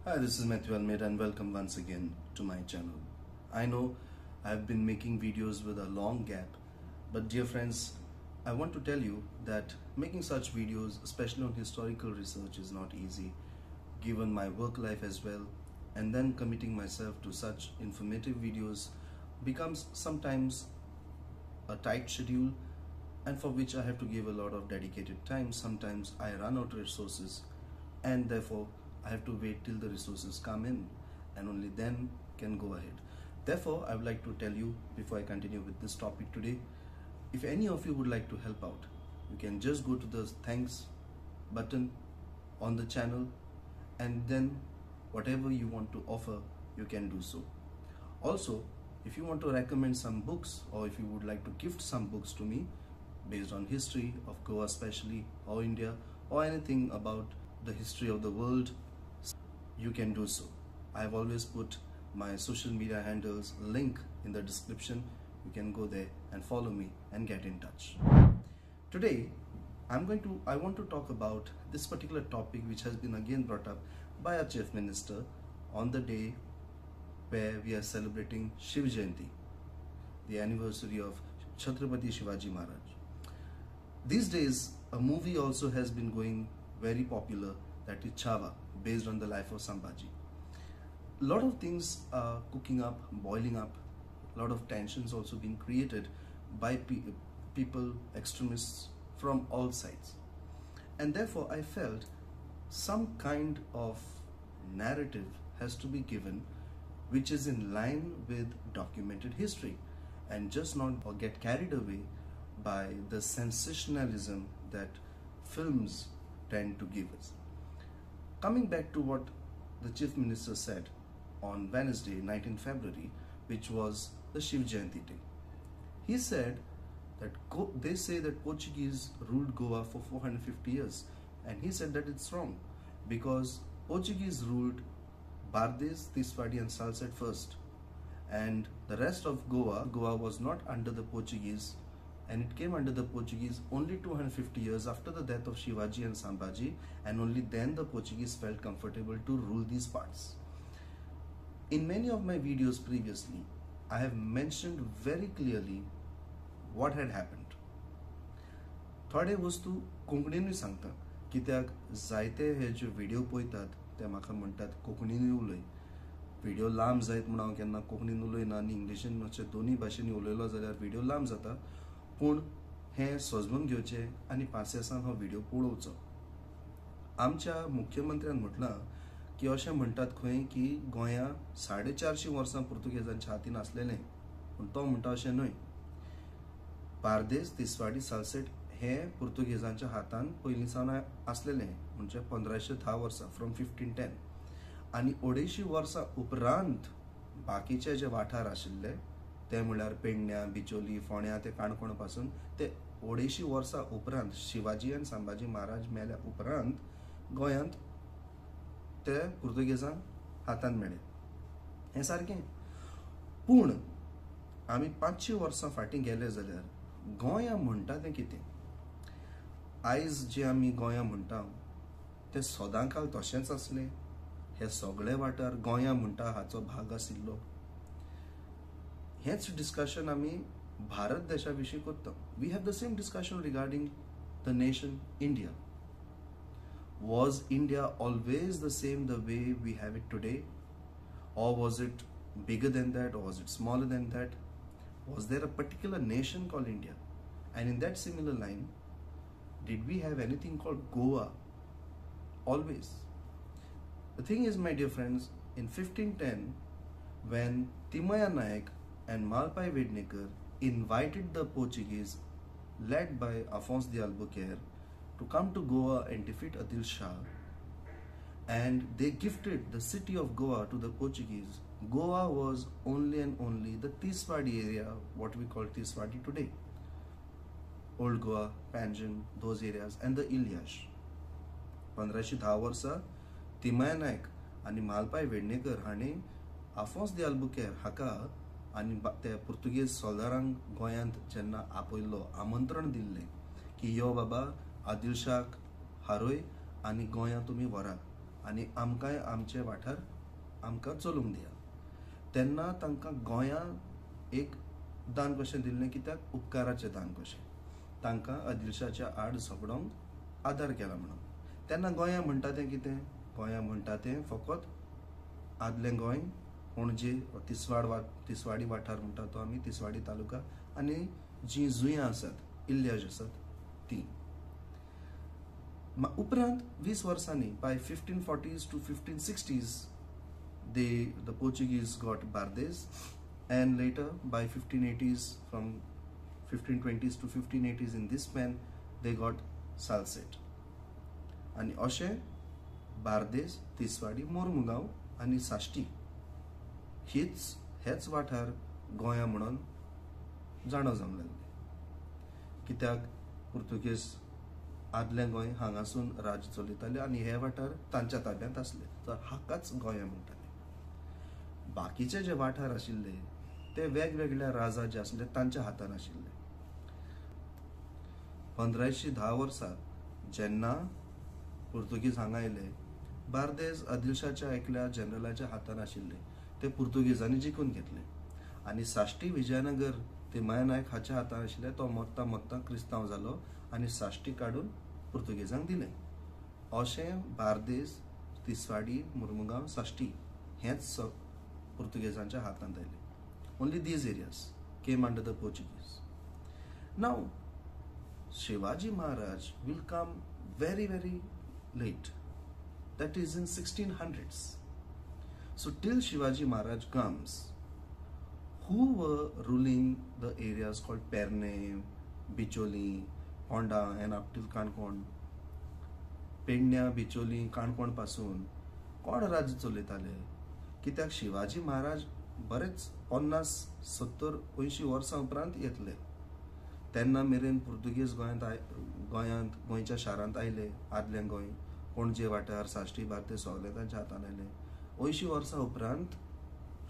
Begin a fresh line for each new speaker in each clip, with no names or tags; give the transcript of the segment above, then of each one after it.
Hi, this is Matthew Almeida and welcome once again to my channel. I know I've been making videos with a long gap, but dear friends, I want to tell you that making such videos, especially on historical research, is not easy, given my work life as well, and then committing myself to such informative videos becomes sometimes a tight schedule, and for which I have to give a lot of dedicated time. Sometimes I run out of resources, and therefore I have to wait till the resources come in and only then can go ahead. Therefore, I would like to tell you before I continue with this topic today, if any of you would like to help out, you can just go to the thanks button on the channel, and then whatever you want to offer, you can do so. Also, if you want to recommend some books, or if you would like to gift some books to me based on history of Goa especially, or India, or anything about the history of the world, you can do so. I have always put my social media handles link in the description. You can go there and follow me and get in touch. Today I want to talk about this particular topic, which has been again brought up by our Chief Minister on the day where we are celebrating Shiv Jayanti, the anniversary of Chhatrapati Shivaji Maharaj. These days a movie also has been going very popular, that is Chhaava, based on the life of Sambhaji. A lot of things are cooking up, boiling up, a lot of tensions also being created by people, extremists from all sides. And therefore I felt some kind of narrative has to be given which is in line with documented history, and just not get carried away by the sensationalism that films tend to give us. Coming back to what the Chief Minister said on Wednesday, 19th February, which was the Shiv Jayanti day. He said that they say that Portuguese ruled Goa for 450 years, and he said that it's wrong, because Portuguese ruled Bardes, Tiswadi and Salsette first, and the rest of Goa was not under the Portuguese, and it came under the Portuguese only 250 years after the death of Shivaji and Sambhaji, and only then the Portuguese felt comfortable to rule these parts. In many of my videos previously, I have mentioned very clearly what had happened. थोडे वस्तू कोंकणीनूय सांगता, कित्याक जायते हे जे video पळयतात ते म्हाका म्हणटात कोंकणीनूय उलय. व्हिडिओ लांब जायत म्हणून हांव केन्ना कोंकणीन उलयना, आनी इंग्लिशीन अशें दोनूय भाशेनी उलयलो जाल्यार व्हिडिओ लांब जाता. पूण हें समजून घेवचें आनी पासियेंसान हो व्हिडिओ पळोवचो. आमच्या मुख्यमंत्र्यान म्हटलां की अशें म्हणटात खंय की गोंया 450 वर्सां पुर्तुगेजांच्या हातीन आसलेलें, पूण तो म्हणटा अशें न्हय. बार्देस, तिसवाडी, सालसेट हे पुर्तुगेजांच्या हातान पयलींसावन आसलेलें, म्हणजे 1510 वर्सां, फ्रॉम 1510. आनी 250 वर्सां उपरांत बाकीचे जे वाठार आशिल्ले ते म्हळ्यार पेडण्या, बिचोली, फोंड्या ते काणकोण पासून ते 250 वर्सां उपरांत शिवाजी आनी संभाजी महाराज मेल्या उपरांत गोंयांत ते पुर्तुगेजांक हातान मेळ्ळे. हें सारकें. पूण आमी 500 वर्सां फाटीं गेले जाल्यार गोंया म्हणटा तें कितें? आयज जे आमी गोंया म्हणटा तें सदांकाल तशेंच आसलें? हे सगळे वाठार गोंया म्हणटा हाचो भाग आशिल्लो? हेच डिस्कशन आमी भारत देशा विशीं करता. We have the same discussion regarding the nation India. Was India always the same the way we have it today? Or was it bigger than that? Or was it smaller than that? Was there a particular nation called India? And in that similar line, did we have anything called Goa? Always. The thing is, my dear friends, in 1510, when Timaya Naik and Malpai Vednekar invited the Portuguese, led by Afonso de Albuquerque, to come to Goa and defeat Adil Shah, and they gifted the city of Goa to the Portuguese. Goa was only and only the Tiswadi area, what we call Tiswadi today. Old Goa, Panjim, those areas, and the Ilyas. 1510 वर्सा तिमाय नायक आणि मालपाय वेडणेकर हांणी आफोंस दे अल्बुकेर्क हाका आनी ते Portuguese सोल्डारांक गोंयांत जेन्ना आपयल्लो, आमंत्रण दिल्लें की यो बाबा आदिल शाक हारोय आनी गोंया तुमी व्हरा आनी आमकांय आमचे वाठार आमकां चलूंक दिया. तेन्ना तांकां गोंयां एक दान कशें दिल्लें, कित्याक उपकाराचें दान कशें. तांकां आदिलशाच्या आड झगडोंक आदार केला म्हणून. तेन्ना गोंयां म्हणटा तें कितें? गोंयां म्हणटा तें फकत आदलें गोंय, पणजे, तिसवाडी वाठार म्हणटा तो आमी, तिसवाडी तालुका, आनी जीं जुंयां आसात, इल्ल्याज आसात तीं. उपरांत 20 वर्सांनी, bye 1540s to 1560s, the Portuguese got Bardes, and later by 1580s, from 1520s to 1580s, in this span they got Salsette. आणि अशें बार्देस, तिसवाडी, मोर्मुगांव आनी साश्टी हेच वाठार गोंया म्हणून जाणो जावंक लागले. कित्याक पुर्तुगेज आदलें गोंय हांगासून राज चलयताले आनी हे वाठार तांच्या ताब्यांत आसले, तर हाकाच गोंया म्हणटाले. बाकीचे जे वाठार आशिल्ले ते वेगवेगळ्या राजा जे आसले तांच्या हातान आशिल्ले. 1510 वर्सा जेन्ना पुर्तुगीज हांगा आयले, बार्देस आदिलशाच्या एकल्या जनरलाच्या हातान आशिल्ले ते पुर्तुगेजांनी जिखून घेतले. आनी साश्टी विजयनगर तिमाय नायक हाच्या हातान आशिल्ले, तो मरता मरता क्रिस्तांव जालो आनी साश्टी काडून पुर्तुगेजांक दिलें. अशें बार्देस, तिसवाडी, मुर्मुगांव, साश्टी हेच पुर्तुगेजांच्या हातांत आयले. Only these areas came under the Portuguese. Now Shivaji Maharaj will come very late, that is in 1600s. So till Shivaji Maharaj comes, who were ruling the areas called Perne, Bicholi, Honda, and up till Kankon? पेडण्या, बिचोली, काणकोण पासून कोण राज्य चलयताले? कित्याक शिवाजी महाराज बरेच 50, 70, 80 वर्सां उपरांत येतले. तेन्ना मेरेन पुर्तुगेज गोंयच्या शारांत आयले. आदलें गोंय, पणजे वाठार, साश्टी, बार्देस सगळे तांच्या हातान आयले. 80 वर्सां उपरांत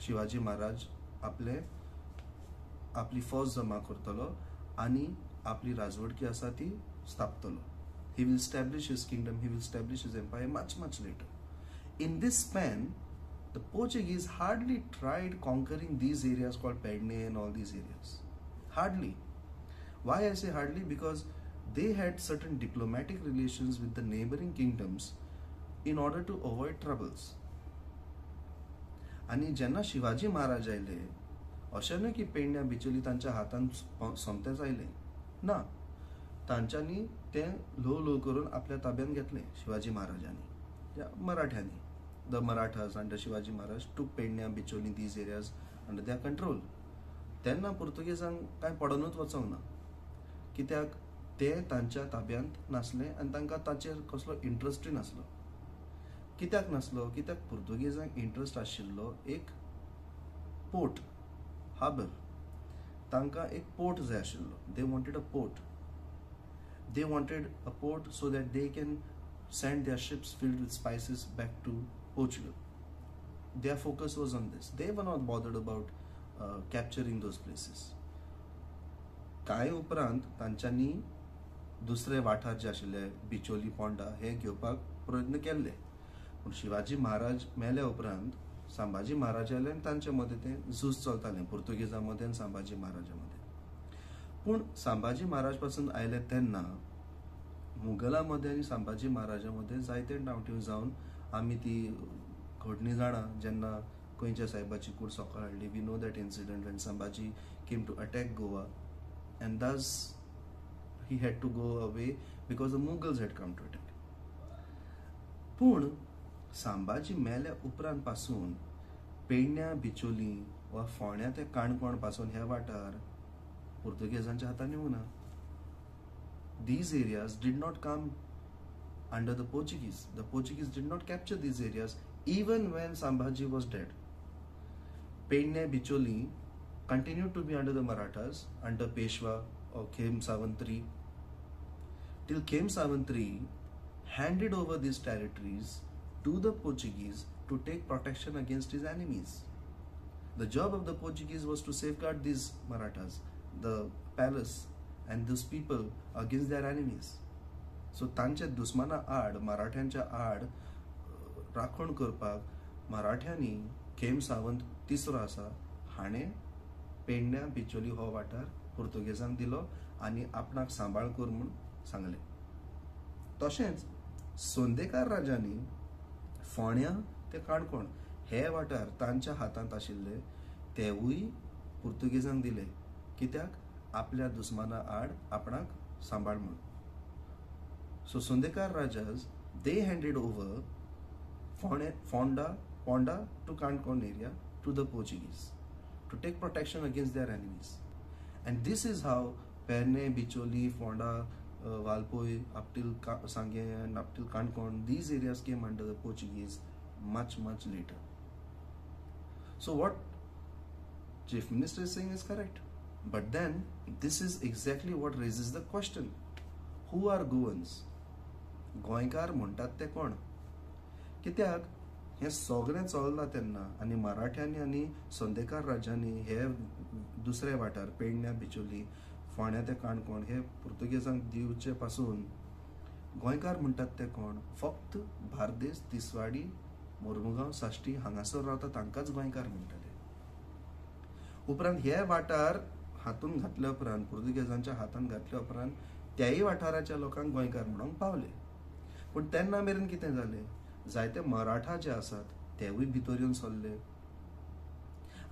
शिवाजी महाराज आपली फौज जमा करतलो आनी आपली राजवडकी आसा ती स्थापतलो. He will establish his kingdom, he will establish his empire much later. In this span, the Portuguese hardly tried conquering these areas called Pedne and all these areas. Hardly. Why I say hardly? Because they had certain diplomatic relations with the neighboring kingdoms in order to avoid troubles. आणि जेन्ना शिवाजी महाराज आयले, अशें न्हय की पेडण्या, बिचोली तांच्या हातान सोमतेच आयले ना. तांच्यांनी तें ल्हव करून आपल्या ताब्यान घेतलें शिवाजी महाराजांनी, मराठ्यांनी. The Marathas under Shivaji Maharaj took Pedne, Bicholi, these areas under their control. तेन्ना पुर्तुगेजांक कांय पडोनूच वचोंक ना, कित्याक ते तांच्या ताब्यांत नासले आनी तांकां ताचेर कसलो इंट्रस्टूय नासलो. कित्याक नासलो? कित्याक पुर्तुगेजांक इंट्रस्ट आशिल्लो एक पोर्ट, हार्बर. तांकां एक पोर्ट जाय आशिल्लो. They wanted a port. They wanted a port so that they can send their ships filled with spices back to Portugal. Their focus was on this. They were not bothered about capturing those places. कांय उपरांत तांच्यांनी दुसरे वाठार जे आशिल्ले बिचोली, पोंडा हे घेवपाक प्रयत्न केल्ले. पूण शिवाजी महाराज मेल्या उपरांत संभाजी महाराज आयले आनी तांचे मदें तें झूज चलतालें पुर्तुगेजां मदें आनी संभाजी महाराजा मदें. पूण संभाजी महाराज पासून आयले तेन्ना मुघलां मदें आनी संभाजी महाराजा मदें जायते डावटीव जावन आमी ती घडणी जाणा. जेन्ना गोंयच्या साहेबाची कूड सकयल हाडली, we know that incident when Sambhaji came to attack Goa and thus he had to go away because the Mughals had come to attack. पूण संभाजी मेल्या उपरांत पासून पेडण्या, बिचोली वा फोंड्या ते काणकोण पासून हे वाठार पुर्तुगेजांच्या हातान येवंक ना. These areas did not come under the Portuguese. The Portuguese did not capture these areas even when Sambhaji was dead. Pedne, Bicholi continued to be under the Marathas, under Peshwa or Khem Savantri, till Khem Savantri handed over these territories to the Portuguese to take protection against his enemies. The job of the Portuguese was to safeguard these Marathas, the palace and those people against their enemies. So तांचे दुस्माना आड, मराठ्यांच्या आड राखण करपाक मराठ्यांनी खेम सावंत तिसरो आसा हाणें पेडण्या बिचोली हो वाठार पुर्तुगेजांक दिलो आनी आपणाक सांबाळ कर म्हूण सांगलें. तशेंच सोंदेकार राजांनी फोंड्या ते काणकोण हे वाठार तांच्या हातांत आशिल्ले तेवूय पुर्तुगेजांक दिले, कित्याक आपल्या दुस्माना आड आपणाक सांबाळ म्हूण. सो सोंदेकार राजाज they handed over Fonda to Kankon area to the Portuguese to take protection against their enemies. And this is how Perne, Bicholi, Fonda, Valpoi, up till Sangye and up till Kankon, these areas came under the Portuguese much later. So what Chief Minister is saying is correct. But then this is exactly what raises the question. Who are Goans? गोंयकार म्हणटात ते कोण? कित्याक हे सगळें चललां तेन्ना आनी मराठ्यांनी आनी सोंदेकार राजांनी हे दुसरे वाठार पेडण्या बिचोली फोंड्या ते काणकोण हे पुर्तुगेजांक दिवचे पासून गोंयकार म्हणटात ते कोण? फक्त बार्देस, तिसवाडी, मोर्मुगांव, साश्टी हांगासर रावता तांकांच गोंयकार म्हणटाले. उपरांत हे वाठार हातून घातल्या उपरांत पुर्तुगेजांच्या हातांत घातल्या उपरांत त्याय वाठाराच्या लोकांक गोंयकार म्हणूंक पावले. पण तेन्ना मेरेन कितें जालें? जायते मराठा जे आसात तेवूय भितर येवन सरले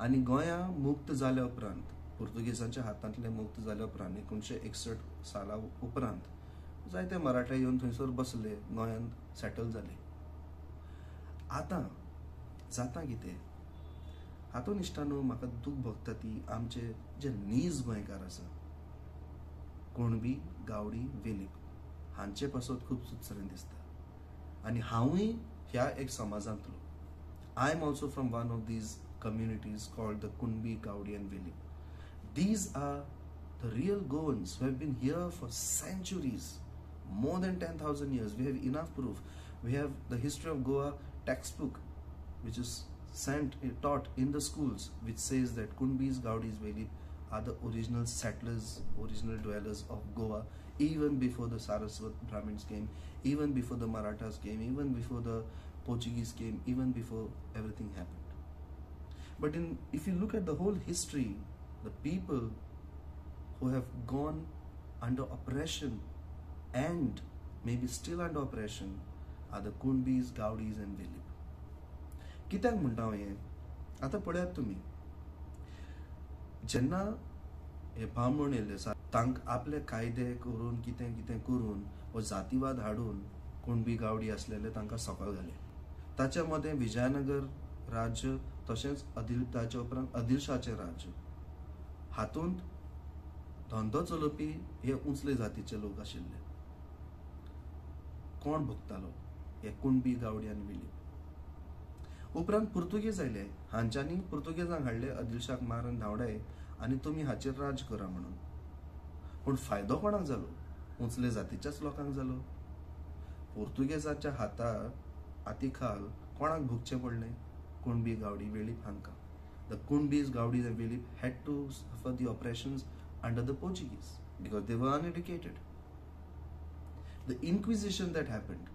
आनी गोंयां मुक्त जाल्या उपरांत पुर्तुगेजांच्या हातांतले मुक्त जाल्या उपरांत 1961 साला उपरांत जायते मराठा येवन थंयसर बसले, गोंयांत सेटल जाले. आतां जाता कितें? हातून इश्टानो म्हाका दूख भोगता ती आमचे जे नीज गोंयकार आसा, कुणबी, गावडी, वेलीप हांचे पासत खूब सुचरें दिसता. आनी हांवूय ह्या एक समाजांतलो. I am also from one of these communities called the Kunbi, Gawdi and Velip. These are the real Goans who have been here for centuries, more than 10,000 years. We have enough proof. We have the history of Goa textbook, which is taught in the schools, which says that Kunbis, Gaudis, Velip are the original settlers, original dwellers of Goa, even before the Saraswat Brahmins came, even before the Marathas came, even before the Portuguese came, even before everything happened. But if you look at the whole history, the people who have gone under oppression and maybe still under oppression are the Kunbis, Gaudis and Velip. कित्याक म्हणटा हांव हें? आतां पळयात तुमी, जेन्ना हे ब्राह्मण येयले तांक आपले कायदे करून कितें कितें करून वो जातीवाद हाडून कुणबी, गावडी आसलेले तांकां सकयल घाले. ताच्या मदें विजयनगर राज्य तशेंच ताच्या उपरांत आदिलशाचें राज्य. हातूंत धंदो चलोवपी हे उंचले जातीचे लोक आशिल्ले. कोण भोगतालो? हे कुणबी, गावडी आनी वेलीप. उपरांत पुर्तुगेज आयले, हांच्यांनी पुर्तुगेजांक हाडले आदिलशाक मारून धांवडाय आनी तुमी हाचेर राज करा म्हणून. पूण फायदो कोणाक जालो? उंचले जातीच्याच लोकांक जालो. पुर्तुगेजाच्या हातीखाल कोणाक भोगचें पडलें? कुणबी, गावडी, वेलीप हांकां. The Kunbis, Gaudis and Velip had to suffer the oppressions under the Portuguese because they were uneducated. The Inquisition that happened,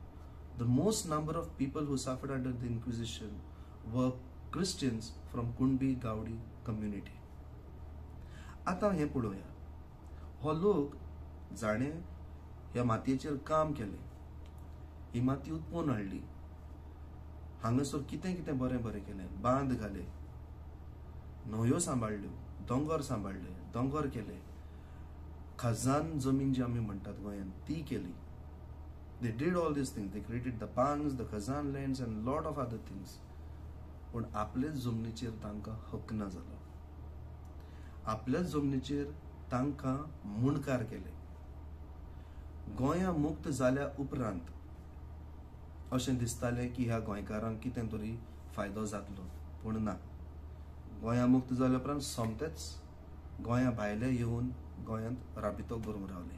the most number of people who suffered under the Inquisition were Christians from Kunbi, Gaudi community. आता हे पळोवया. हो लोक जाणे ह्या मातयेचेर काम केलें, ही माती उत्पन्न हाडली, हांगासर कितें कितें बरें बरें केलें, बांद घाले, न्हंयो सांबाळल्यो, दोंगर सांबाळले, दोंगर केले, खजान जमीन जी आमी म्हणटात गोंयांत ती केली. They did all these things. They created the pangs, the khazan lands and lot of other things. पूण आपलेच जमनीचेर तांकां हक ना जालो. आपल्याच जमनीचेर तांकां मुणकार केले. गोंयां मुक्त जाल्या उपरांत अशें दिसतालें की ह्या गोंयकारांक कितें तरी फायदो जातलो, पूण ना. गोंयां मुक्त जाल्या उपरांत सोमतेच गोंयां भायले येवन गोंयांत राबितो करून रावले.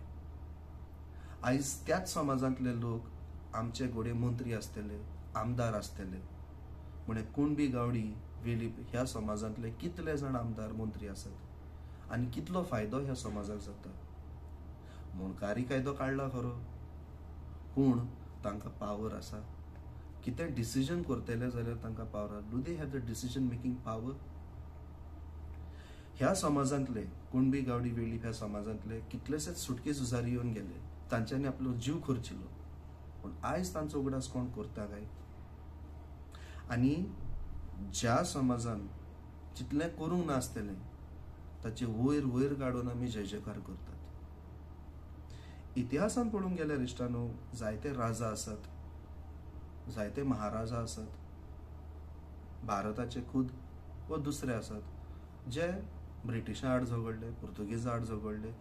आयज त्याच समाजांतले लोक आमचे घोडे मंत्री आसतले, आमदार आसतले. म्हणे कुणबी, गावडी, वेलीप ह्या समाजांतले कितले जाण आमदार, मंत्री आसात आनी कितलो फायदो ह्या समाजाक जाता. मुणकारी कायदो काडला खरो, पूण तांकां पावर आसा. कितें डिसिजन करतले जाल्यार तांकां power do they have the decision making power? ह्या समाजांतले कुणबी गावडी वेळीप ह्या समाजांतले कितलेशेच सुटके झुजारी येवन गेले, तांच्यांनी आपलो जीव खर्चिलो, पूण आयज तांचो उगडास कोण करता काय? आनी ज्या समाजान जितलें करूंक नासतलें ताचे वयर वयर काडून आमी जय जयकार करतात. इतिहासान पळोवंक गेल्यार इश्टानो, जायते राजा आसात, जायते महाराजा आसात, भारताचे खुद व दुसरे आसात जे ब्रिटिशां आड झगडले, पुर्तुगेजां आड झगडले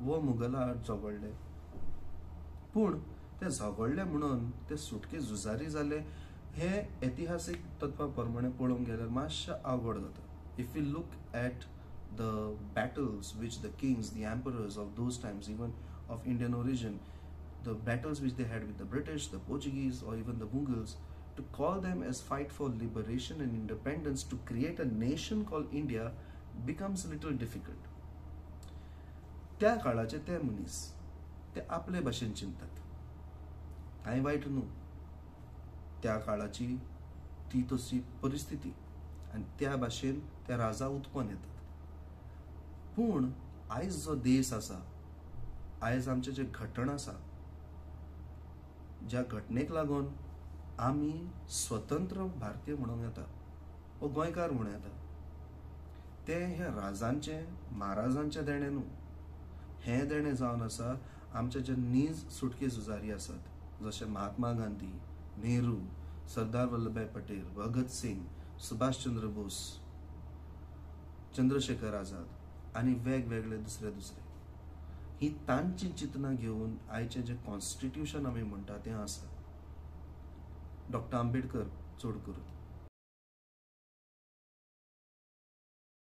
व मुघलां आड झगडले, पूण ते झगडले म्हणून ते सुटके झुजारी जाले हे ऐतिहासीक तत्वां प्रमाणे पळोवंक गेल्यार मातशें अवघड जाता. If you look at the battles which the kings, the emperors of those times, even of Indian origin, the battles which they had with the British, the Portuguese, or even the Mughals, to call them as fight for liberation and independence to create a nation called India becomes a little difficult. त्या काळाचे ते मनीस ते आपले भाशेन चिंतात, कांय वायट न्हू, त्या काळाची ती तशी परिस्थिती आनी त्या भाशेन ते राजा उत्पन्न येतात. पूण आयज जो देश आसा, आयज आमचे जे घटण आसा, ज्या घटनेक लागून आमी स्वतंत्र भारतीय म्हणूंक येता व गोंयकार म्हणूं येता, ते हे राजांचे महाराजांचे देणे न्हू. हे देणे जावन आसा आमचे जे नीज सुटके झुजारी आसात, जशे महात्मा गांधी, नेहरू, सरदार वल्लभभाई पटेल, भगत सिंग, सुभाष चंद्र बोस, चंद्रशेखर आझाद आनी वेगवेगळे दुसरे ही तांची चिंतना घेवन आयचे जे कॉन्स्टिट्यूशन आमी म्हणटा तें आसा. डॉक्टर आंबेडकर चड करून